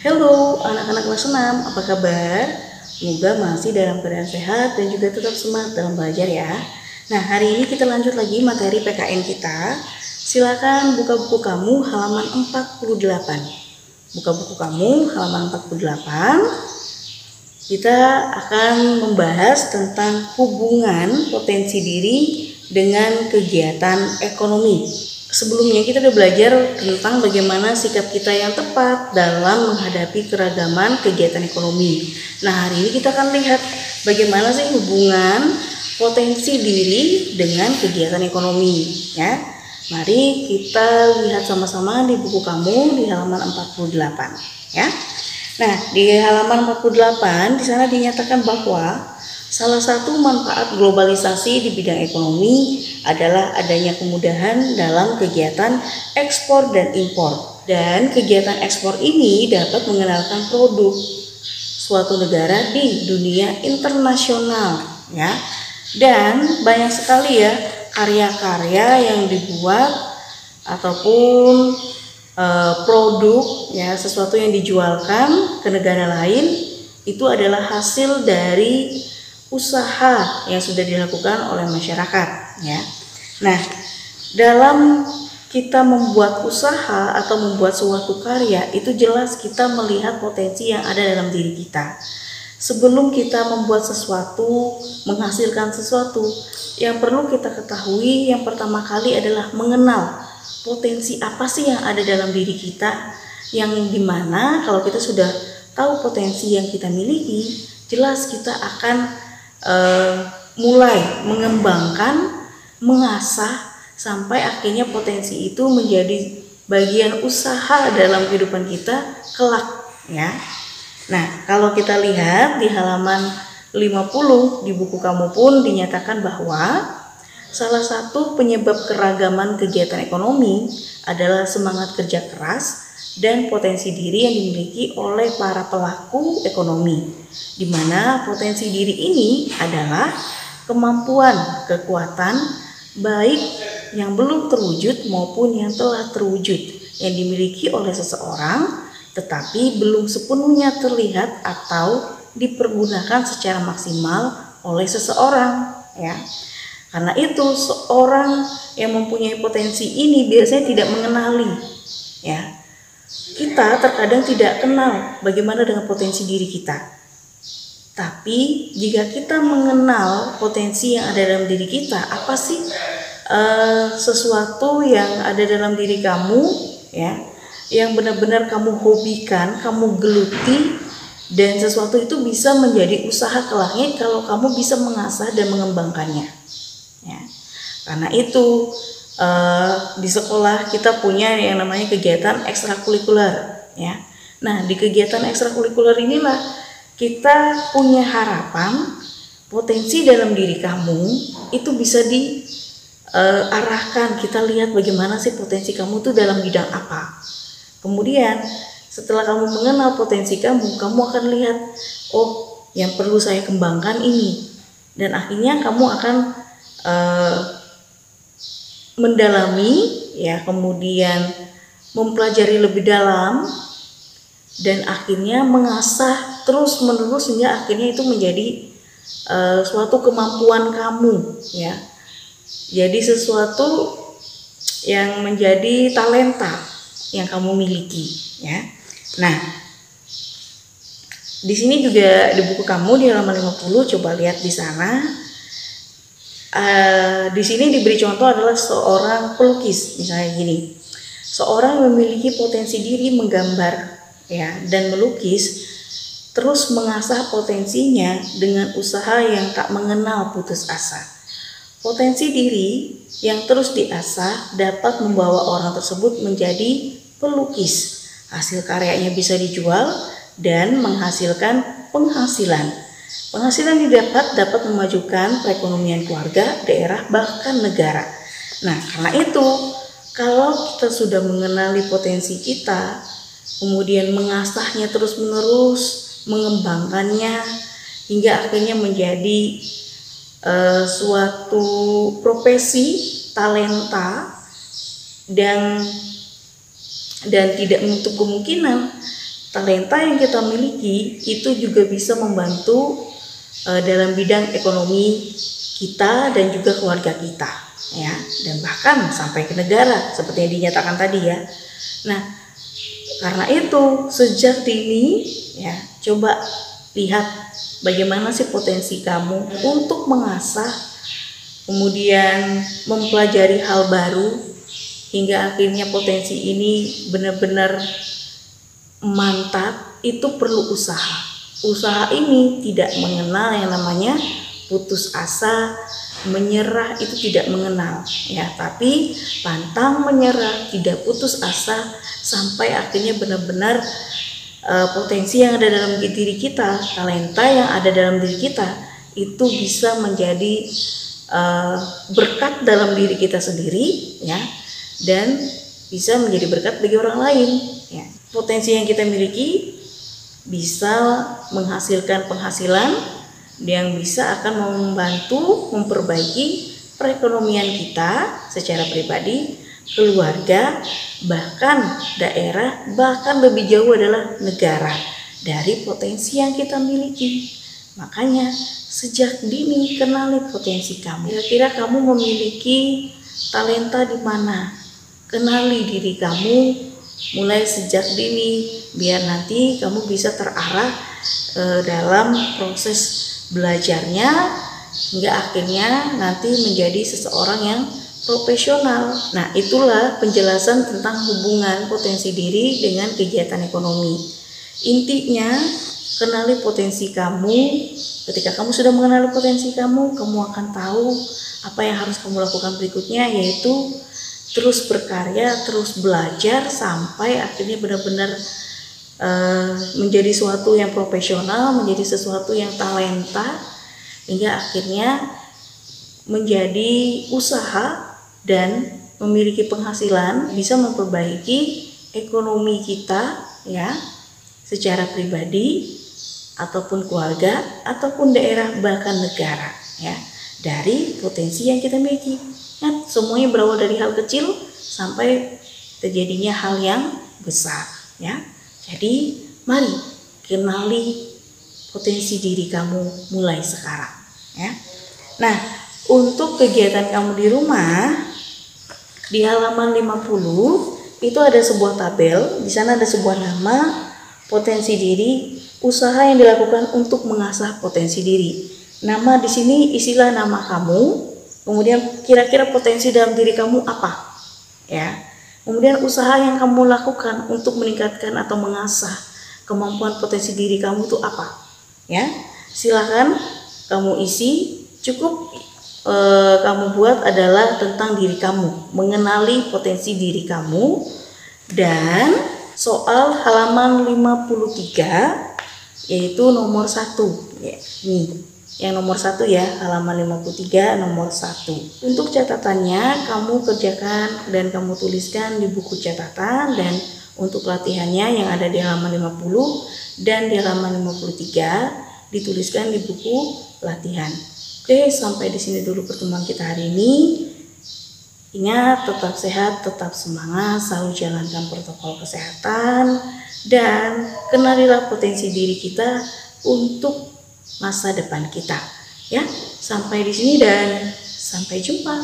Halo anak-anak kelas 6, apa kabar? Semoga masih dalam keadaan sehat dan juga tetap semangat dalam belajar ya. Nah, hari ini kita lanjut lagi materi PKN kita. Silakan buka buku kamu halaman 48. Buka buku kamu halaman 48. Kita akan membahas tentang hubungan potensi diri dengan kegiatan ekonomi. Sebelumnya kita sudah belajar tentang bagaimana sikap kita yang tepat dalam menghadapi keragaman kegiatan ekonomi. Nah, hari ini kita akan lihat bagaimana sih hubungan potensi diri dengan kegiatan ekonomi ya. Mari kita lihat sama-sama di buku kamu di halaman 48 ya. Nah, di halaman 48 di sana dinyatakan bahwa salah satu manfaat globalisasi di bidang ekonomi adalah adanya kemudahan dalam kegiatan ekspor dan impor. Dan kegiatan ekspor ini dapat mengenalkan produk suatu negara di dunia internasional ya. Dan banyak sekali ya karya-karya yang dibuat ataupun produk ya, sesuatu yang dijualkan ke negara lain itu adalah hasil dari usaha yang sudah dilakukan oleh masyarakat ya. Nah, dalam kita membuat usaha atau membuat suatu karya itu jelas kita melihat potensi yang ada dalam diri kita. Sebelum kita membuat sesuatu, menghasilkan sesuatu, yang perlu kita ketahui yang pertama kali adalah mengenal potensi apa sih yang ada dalam diri kita, yang dimana kalau kita sudah tahu potensi yang kita miliki, jelas kita akan mulai mengembangkan, mengasah sampai akhirnya potensi itu menjadi bagian usaha dalam kehidupan kita kelak ya. Nah, kalau kita lihat di halaman 50 di buku kamu pun dinyatakan bahwa salah satu penyebab keragaman kegiatan ekonomi adalah semangat kerja keras dan potensi diri yang dimiliki oleh para pelaku ekonomi, di mana potensi diri ini adalah kemampuan, kekuatan, baik yang belum terwujud maupun yang telah terwujud, yang dimiliki oleh seseorang, tetapi belum sepenuhnya terlihat atau dipergunakan secara maksimal oleh seseorang ya. Karena itu seorang yang mempunyai potensi ini biasanya tidak mengenali ya. Kita terkadang tidak kenal bagaimana dengan potensi diri kita. Tapi jika kita mengenal potensi yang ada dalam diri kita, apa sih sesuatu yang ada dalam diri kamu ya, yang benar-benar kamu hobikan, kamu geluti, dan sesuatu itu bisa menjadi usaha kelaknya kalau kamu bisa mengasah dan mengembangkannya ya. Karena itu di sekolah kita punya yang namanya kegiatan ekstrakurikuler ya. Nah, di kegiatan ekstrakurikuler inilah kita punya harapan potensi dalam diri kamu itu bisa diarahkan. Kita lihat bagaimana sih potensi kamu tuh dalam bidang apa. Kemudian setelah kamu mengenal potensi kamu akan lihat, oh yang perlu saya kembangkan ini, dan akhirnya kamu akan mendalami ya, kemudian mempelajari lebih dalam dan akhirnya mengasah terus menerus hingga akhirnya itu menjadi suatu kemampuan kamu ya. Jadi sesuatu yang menjadi talenta yang kamu miliki ya. Nah, di sini juga di buku kamu di halaman 50 coba lihat di sana. Di sini diberi contoh adalah seorang pelukis, misalnya gini, seorang memiliki potensi diri menggambar ya dan melukis, terus mengasah potensinya dengan usaha yang tak mengenal putus asa. Potensi diri yang terus diasah dapat membawa orang tersebut menjadi pelukis. Hasil karyanya bisa dijual dan menghasilkan penghasilan. Penghasilan dapat memajukan perekonomian keluarga, daerah, bahkan negara. Nah, karena itu, kalau kita sudah mengenali potensi kita, kemudian mengasahnya terus-menerus, mengembangkannya, hingga akhirnya menjadi suatu profesi, talenta, dan tidak menutup kemungkinan talenta yang kita miliki itu juga bisa membantu dalam bidang ekonomi kita dan juga keluarga kita, ya, dan bahkan sampai ke negara seperti yang dinyatakan tadi ya. Nah, karena itu sejak dini ya, coba lihat bagaimana sih potensi kamu untuk mengasah, kemudian mempelajari hal baru hingga akhirnya potensi ini benar-benar mantap. Itu perlu usaha. Usaha ini tidak mengenal yang namanya putus asa, menyerah, itu tidak mengenal ya, tapi pantang menyerah, tidak putus asa sampai akhirnya benar-benar potensi yang ada dalam diri kita, talenta yang ada dalam diri kita itu bisa menjadi berkat dalam diri kita sendiri ya, dan bisa menjadi berkat bagi orang lain ya. Potensi yang kita miliki bisa menghasilkan penghasilan yang bisa akan membantu memperbaiki perekonomian kita secara pribadi, keluarga, bahkan daerah, bahkan lebih jauh adalah negara dari potensi yang kita miliki. Makanya sejak dini kenali potensi kamu. Kira-kira kamu memiliki talenta di mana? Kenali diri kamu mulai sejak dini biar nanti kamu bisa terarah dalam proses belajarnya hingga akhirnya nanti menjadi seseorang yang profesional. Nah, itulah penjelasan tentang hubungan potensi diri dengan kegiatan ekonomi. Intinya, kenali potensi kamu. Ketika kamu sudah mengenali potensi kamu, kamu akan tahu apa yang harus kamu lakukan berikutnya, yaitu terus berkarya, terus belajar sampai akhirnya benar-benar menjadi sesuatu yang profesional, menjadi sesuatu yang talenta, hingga akhirnya menjadi usaha dan memiliki penghasilan, bisa memperbaiki ekonomi kita ya, secara pribadi ataupun keluarga ataupun daerah bahkan negara ya, dari potensi yang kita miliki. Ya, semuanya berawal dari hal kecil sampai terjadinya hal yang besar ya. Jadi mari kenali potensi diri kamu mulai sekarang ya. Nah, untuk kegiatan kamu di rumah di halaman 50 itu ada sebuah tabel, di sana ada sebuah nama potensi diri, usaha yang dilakukan untuk mengasah potensi diri. Nama di sini isilah nama kamu. Kemudian kira-kira potensi dalam diri kamu apa? Ya. Kemudian usaha yang kamu lakukan untuk meningkatkan atau mengasah kemampuan potensi diri kamu itu apa? Ya. Silakan kamu isi. Cukup kamu buat adalah tentang diri kamu, mengenali potensi diri kamu. Dan soal halaman 53 yaitu nomor 1 ya. Nih. Yang nomor 1 ya, halaman 53 nomor 1. Untuk catatannya kamu kerjakan dan kamu tuliskan di buku catatan, dan untuk latihannya yang ada di halaman 50 dan di halaman 53 dituliskan di buku latihan. Oke, sampai di sini dulu pertemuan kita hari ini. Ingat, tetap sehat, tetap semangat, selalu jalankan protokol kesehatan, dan kenalilah potensi diri kita untuk masa depan kita ya. Sampai di sini dan sampai jumpa.